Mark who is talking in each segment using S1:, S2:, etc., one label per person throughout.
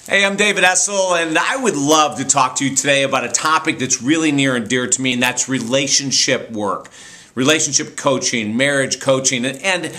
S1: Hey, I'm David Essel, and I would love to talk to you today about a topic that's really near and dear to me, and that's relationship work, relationship coaching, marriage coaching. And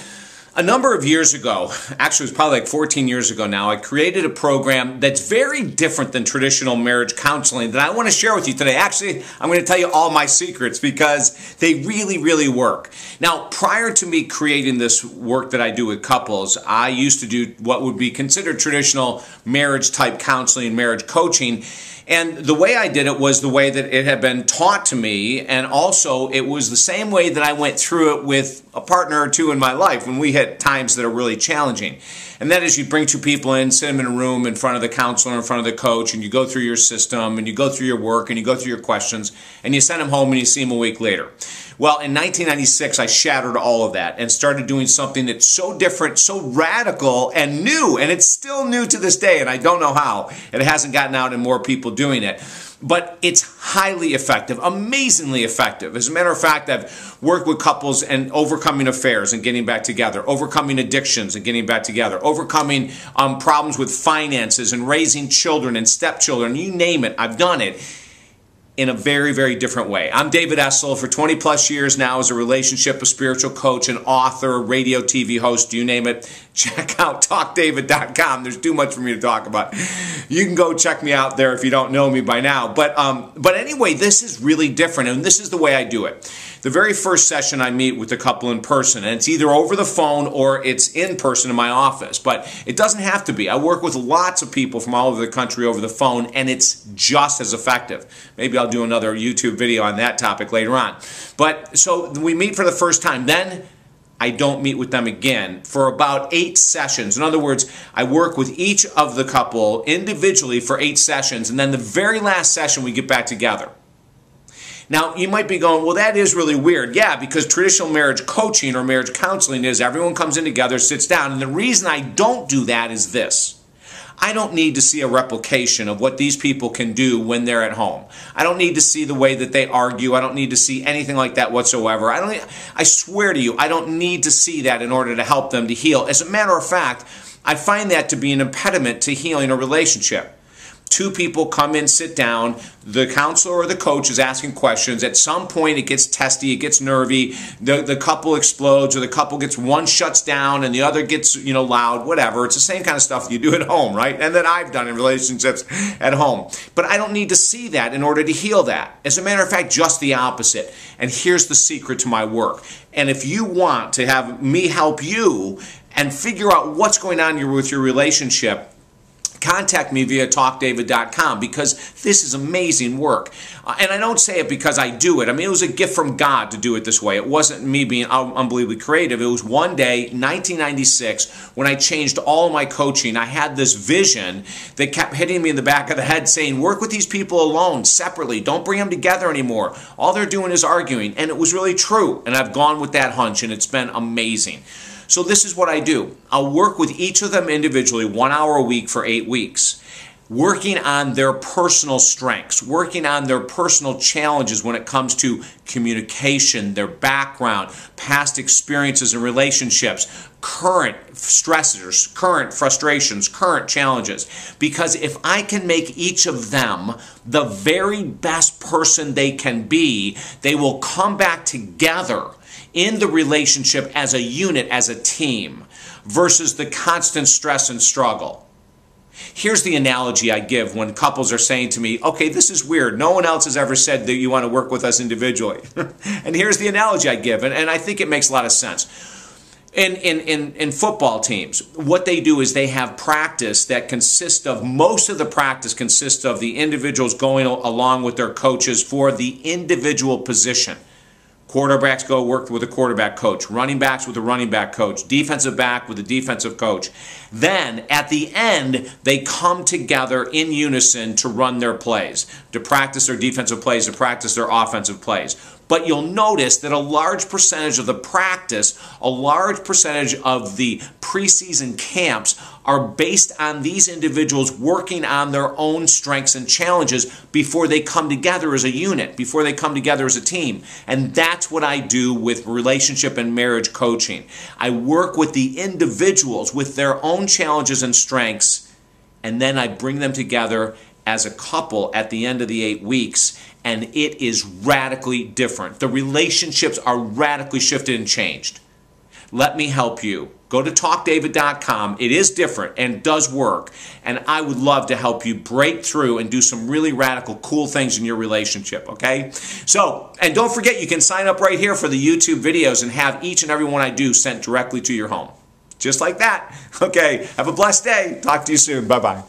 S1: a number of years ago, actually it was probably like 14 years ago now, I created a program that's very different than traditional marriage counseling that I want to share with you today. Actually, I'm going to tell you all my secrets because they really, really work. Now, prior to me creating this work that I do with couples, I used to do what would be considered traditional marriage type counseling, marriage coaching. And the way I did it was the way that it had been taught to me, and also it was the same way that I went through it with a partner or two in my life when we hit times that are really challenging. And that is, you bring two people in, sit them in a room in front of the counselor, in front of the coach, and you go through your system, and you go through your work, and you go through your questions, and you send them home and you see them a week later. Well, in 1996, I shattered all of that and started doing something that's so different, so radical and new, and it's still new to this day, and I don't know how. It hasn't gotten out and more people doing it. But it's highly effective, amazingly effective. As a matter of fact, I've worked with couples and overcoming affairs and getting back together, overcoming addictions and getting back together, overcoming problems with finances and raising children and stepchildren, you name it, I've done it in a very, very different way. I'm David Essel. For 20 plus years now as a relationship, a spiritual coach, an author, radio, TV host, you name it. Check out talkdavid.com. There's too much for me to talk about. You can go check me out there if you don't know me by now. But anyway, this is really different, and this is the way I do it. The very first session I meet with the couple in person, and it's either over the phone or it's in person in my office, but it doesn't have to be. I work with lots of people from all over the country over the phone, and it's just as effective. Maybe I'll do another YouTube video on that topic later on. But so we meet for the first time. Then I don't meet with them again for about 8 sessions. In other words, I work with each of the couple individually for 8 sessions, and then the very last session we get back together. Now, you might be going, well, that is really weird. Yeah, because traditional marriage coaching or marriage counseling is everyone comes in together, sits down, and the reason I don't do that is this. I don't need to see a replication of what these people can do when they're at home. I don't need to see the way that they argue. I don't need to see anything like that whatsoever. I swear to you, I don't need to see that in order to help them to heal. As a matter of fact, I find that to be an impediment to healing a relationship. Two people come in, sit down, the counselor or the coach is asking questions. At some point it gets testy, it gets nervy, the couple explodes, or the couple one shuts down and the other gets, loud, whatever. It's the same kind of stuff you do at home, right? And that I've done in relationships at home. But I don't need to see that in order to heal that. As a matter of fact, just the opposite. And here's the secret to my work. And if you want to have me help you and figure out what's going on with your relationship, contact me via talkdavid.com because this is amazing work. And I don't say it because I do it. I mean, it was a gift from God to do it this way. It wasn't me being unbelievably creative. It was one day, 1996, when I changed all of my coaching. I had this vision that kept hitting me in the back of the head saying, work with these people alone, separately. Don't bring them together anymore. All they're doing is arguing. And it was really true. And I've gone with that hunch, and it's been amazing. So this is what I do. I'll work with each of them individually 1 hour a week for 8 weeks, working on their personal strengths, working on their personal challenges when it comes to communication, their background, past experiences and relationships, current stressors, current frustrations, current challenges. Because if I can make each of them the very best person they can be, they will come back together in the relationship as a unit, as a team, versus the constant stress and struggle. Here's the analogy I give when couples are saying to me, okay, this is weird. No one else has ever said that you want to work with us individually. And here's the analogy I give, and I think it makes a lot of sense. In football teams, what they do is they have practice that consists of, most of the practice consists of the individuals going along with their coaches for the individual position. Quarterbacks go work with a quarterback coach, running backs with a running back coach, defensive back with a defensive coach. Then, at the end, they come together in unison to run their plays, to practice their defensive plays, to practice their offensive plays. But you'll notice that a large percentage of the practice, a large percentage of the preseason camps are based on these individuals working on their own strengths and challenges before they come together as a unit, before they come together as a team. And that's what I do with relationship and marriage coaching. I work with the individuals with their own challenges and strengths and then I bring them together as a couple at the end of the 8 weeks, and it is radically different. The relationships are radically shifted and changed. Let me help you. Go to talkdavid.com. It is different and does work, and I would love to help you break through and do some really radical, cool things in your relationship, okay? So, and don't forget, you can sign up right here for the YouTube videos and have each and every one I do sent directly to your home. Just like that. Okay, have a blessed day. Talk to you soon. Bye-bye.